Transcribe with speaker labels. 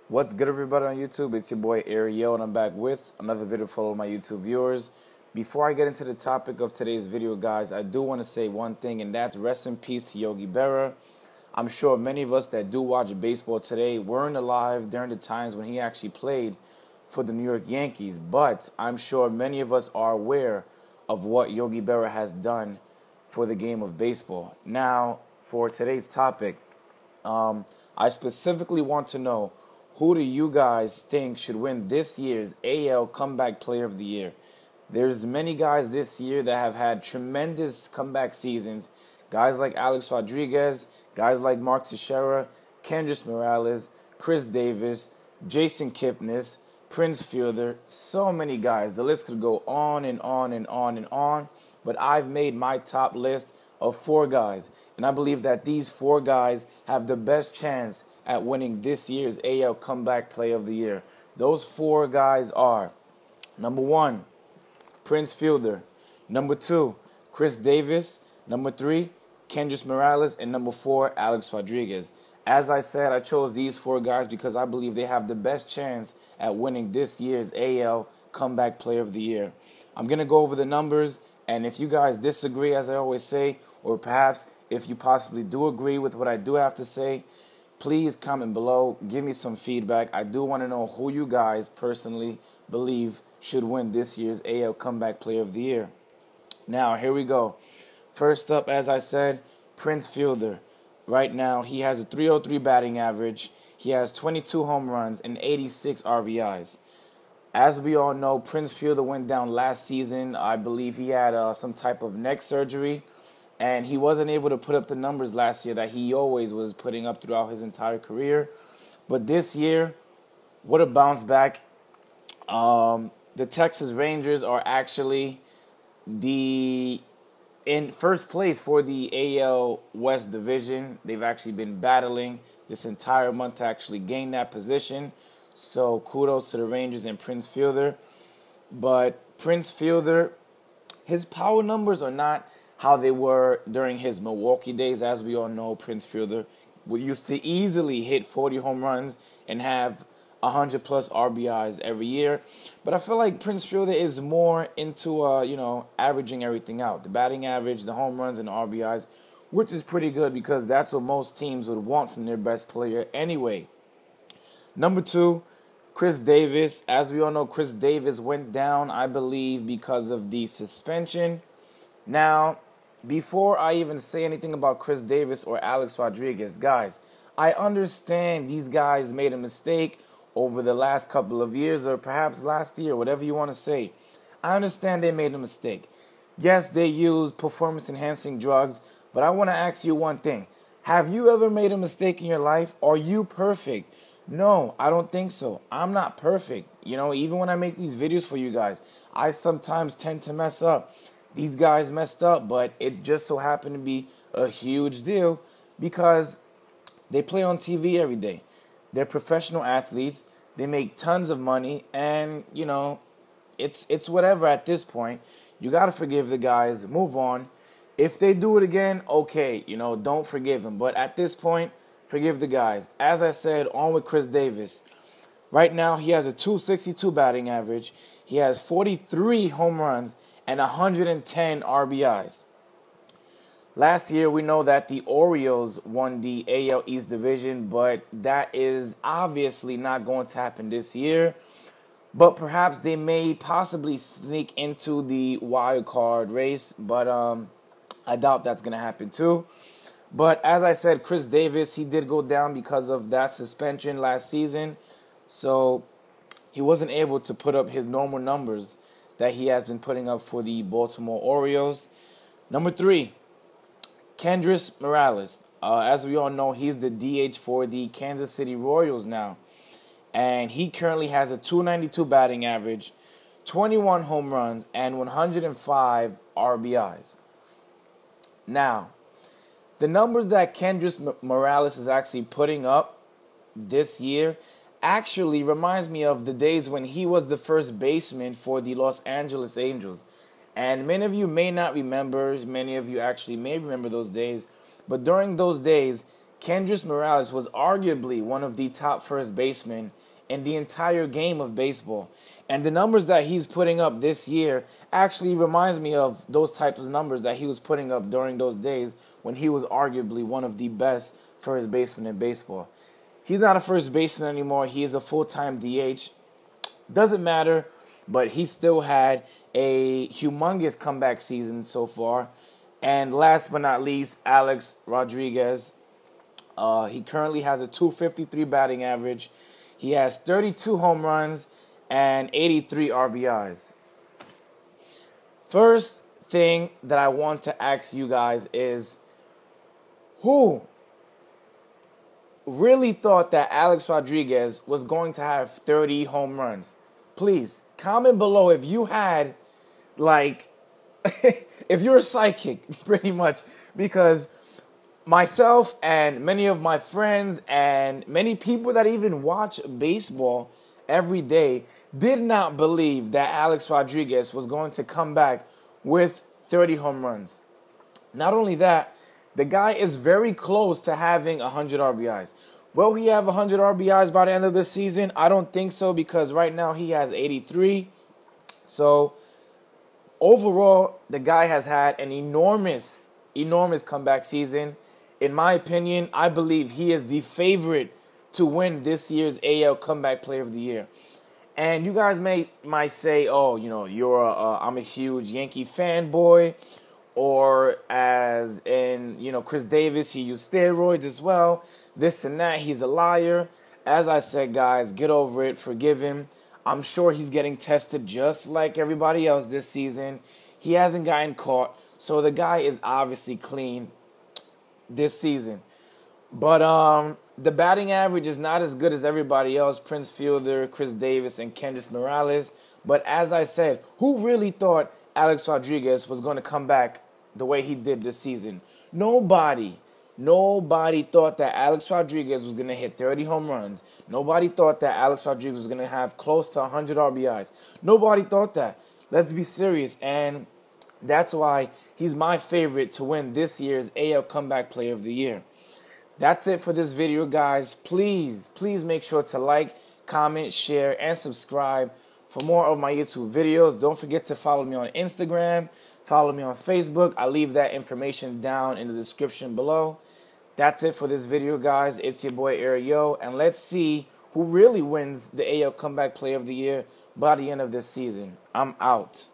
Speaker 1: What's good, everybody on YouTube? It's your boy Ariel, and I'm back with another video for all my YouTube viewers. Before I get into the topic of today's video, guys, I do want to say one thing, and that's rest in peace to Yogi Berra. I'm sure many of us that do watch baseball today weren't alive during the times when he actually played for the New York Yankees, but I'm sure many of us are aware of what Yogi Berra has done for the game of baseball. Now, for today's topic, I specifically want to know, who do you guys think should win this year's AL Comeback Player of the Year? There's many guys this year that have had tremendous comeback seasons. Guys like Alex Rodriguez, guys like Mark Teixeira, Kendrys Morales, Chris Davis, Jason Kipnis, Prince Fielder, so many guys. The list could go on and on and on and on, but I've made my top list of 4 guys, and I believe that these 4 guys have the best chance at winning this year's AL Comeback Player of the Year. Those 4 guys are: number 1, Prince Fielder; number 2, Chris Davis; number 3, Kendrys Morales; and number 4, Alex Rodriguez. As I said, I chose these 4 guys because I believe they have the best chance at winning this year's AL Comeback Player of the Year. I'm going to go over the numbers, and if you guys disagree, as I always say, or perhaps if you possibly do agree with what I do have to say, please comment below, give me some feedback. I do want to know who you guys personally believe should win this year's AL Comeback Player of the Year. Now, here we go. First up, as I said, Prince Fielder. Right now, he has a .303 batting average. He has 22 home runs and 86 RBIs. As we all know, Prince Fielder went down last season. I believe he had some type of neck surgery, and he wasn't able to put up the numbers last year that he always was putting up throughout his entire career. But this year, what a bounce back. The Texas Rangers are actually in first place for the AL West division. They've actually been battling this entire month to actually gain that position. So kudos to the Rangers and Prince Fielder. But Prince Fielder, his power numbers are not how they were during his Milwaukee days. As we all know, Prince Fielder used to easily hit 40 home runs and have 100-plus RBIs every year. But I feel like Prince Fielder is more into, averaging everything out. The batting average, the home runs, and the RBIs, which is pretty good because that's what most teams would want from their best player anyway. Number 2, Chris Davis. As we all know, Chris Davis went down, I believe, because of the suspension. Now, before I even say anything about Chris Davis or Alex Rodriguez, guys, I understand these guys made a mistake over the last couple of years, or perhaps last year, whatever you want to say. I understand they made a mistake. Yes, they used performance-enhancing drugs, but I want to ask you one thing. Have you ever made a mistake in your life? Are you perfect? No, I don't think so. I'm not perfect. Even when I make these videos for you guys, I sometimes tend to mess up. These guys messed up, but it just so happened to be a huge deal because they play on TV every day. They're professional athletes. They make tons of money, and, it's whatever at this point. You got to forgive the guys, move on. If they do it again, okay, don't forgive them. But at this point, forgive the guys. As I said, on with Chris Davis. Right now, he has a .262 batting average. He has 43 home runs and 110 RBIs. Last year, we know that the Orioles won the AL East division, but that is obviously not going to happen this year. But perhaps they may possibly sneak into the wild card race, but I doubt that's going to happen too. But as I said, Chris Davis, he did go down because of that suspension last season. So he wasn't able to put up his normal numbers that he has been putting up for the Baltimore Orioles. Number 3, Kendrys Morales. As we all know, he's the DH for the Kansas City Royals now. And he currently has a .292 batting average, 21 home runs, and 105 RBIs. Now, the numbers that Kendrys Morales is actually putting up this year actually reminds me of the days when he was the first baseman for the Los Angeles Angels. And many of you may not remember, many of you actually may remember those days, but during those days, Kendrys Morales was arguably one of the top first basemen in the entire game of baseball. And the numbers that he's putting up this year actually reminds me of those types of numbers that he was putting up during those days when he was arguably one of the best first basemen in baseball. He's not a first baseman anymore. He is a full-time DH. Doesn't matter, but he still had a humongous comeback season so far. And last but not least, Alex Rodriguez. He currently has a .253 batting average. He has 32 home runs and 83 RBIs. First thing that I want to ask you guys is, who really thought that Alex Rodriguez was going to have 30 home runs? Please, comment below if you had, if you're a psychic, pretty much, because myself and many of my friends and many people that even watch baseball every day did not believe that Alex Rodriguez was going to come back with 30 home runs. Not only that, the guy is very close to having 100 RBIs. Will he have 100 RBIs by the end of the season? I don't think so, because right now he has 83. So overall, the guy has had an enormous comeback season. In my opinion, I believe he is the favorite to win this year's AL Comeback Player of the Year. And you guys might say, oh, I'm a huge Yankee fanboy, or as in, Chris Davis, he used steroids as well, this and that, he's a liar. As I said, guys, get over it, forgive him. I'm sure he's getting tested just like everybody else this season. He hasn't gotten caught, so the guy is obviously clean this season. But the batting average is not as good as everybody else, Prince Fielder, Chris Davis, and Kendrys Morales. But as I said, who really thought Alex Rodriguez was going to come back the way he did this season? Nobody. Nobody thought that Alex Rodriguez was going to hit 30 home runs. Nobody thought that Alex Rodriguez was going to have close to 100 RBIs. Nobody thought that. Let's be serious. And that's why he's my favorite to win this year's AL Comeback Player of the Year. That's it for this video, guys. Please make sure to like, comment, share, and subscribe for more of my YouTube videos. Don't forget to follow me on Instagram. Follow me on Facebook. I'll leave that information down in the description below. That's it for this video, guys. It's your boy Ariel, and let's see who really wins the AL Comeback Player of the Year by the end of this season. I'm out.